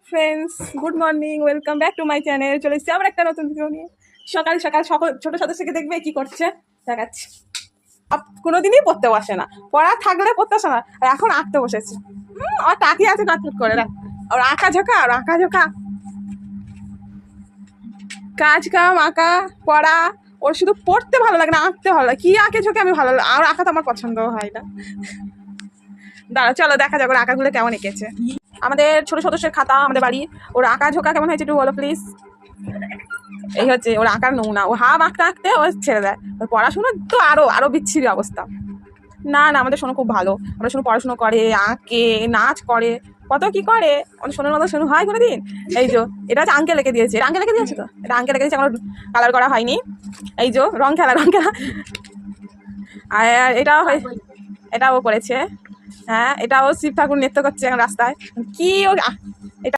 Friends, good morning, welcome back to my channel. চলে এসেছি আবার একটা নতুন ভিডিও নিয়ে। সকাল সকাল সকল ছোট সদস্যকে দেখবে কি করছে দেখাচ্ছি। কোনোদিনই পড়তে বসে না, পড়া থাকলে পড়তে বসে না, আর এখন আঁকতে বসেছে। আর তাকিয়ে আছে কাটকুট করে দেখ, আর আঁকা ঝোঁকা আর আঁকা ঝোঁকা, কাজ কাম আঁকা পড়া। ওর শুধু পড়তে ভালো লাগে না, আঁকতে ভালো লাগে। কি আঁকে ঝোঁকে আমি ভালো লাগে, আর আঁকা তো আমার পছন্দ হয় না। দাঁড়া, চলো দেখা যাক ওর আঁকাগুলো কেমন এঁকেছে। আমাদের ছোট সদস্যের খাতা, আমাদের বাড়ির। ওর আঁকা ঝোঁকা কেমন হয়েছে একটু বলো প্লিজ। এই হচ্ছে ওর আঁকার নমুনা। ও হাফ আঁকতে আঁকতে ও ছেড়ে দেয়। ওর পড়াশুনো তো আরো বিচ্ছিরি অবস্থা। না না, আমাদের সোনু খুব ভালো। আমাদের সোনু পড়াশুনো করে, আঁকে, নাচ করে, কত কি করে। আমাদের সোনুর মতো সোনু হয় কোনোদিন? এই যে এটা হচ্ছে আঙ্কেল এঁকে দিয়েছে। এটা আঙ্কেল এঁকে দিয়েছে তো, এটা আঙ্কেল এঁকে দিয়েছে, আমার কালার করা হয়নি। এই যে রং খেলা। আর এটাও এটাও করেছে। হ্যাঁ, এটাও শিব ঠাকুর নৃত্য করছে এখন রাস্তায়। কি ও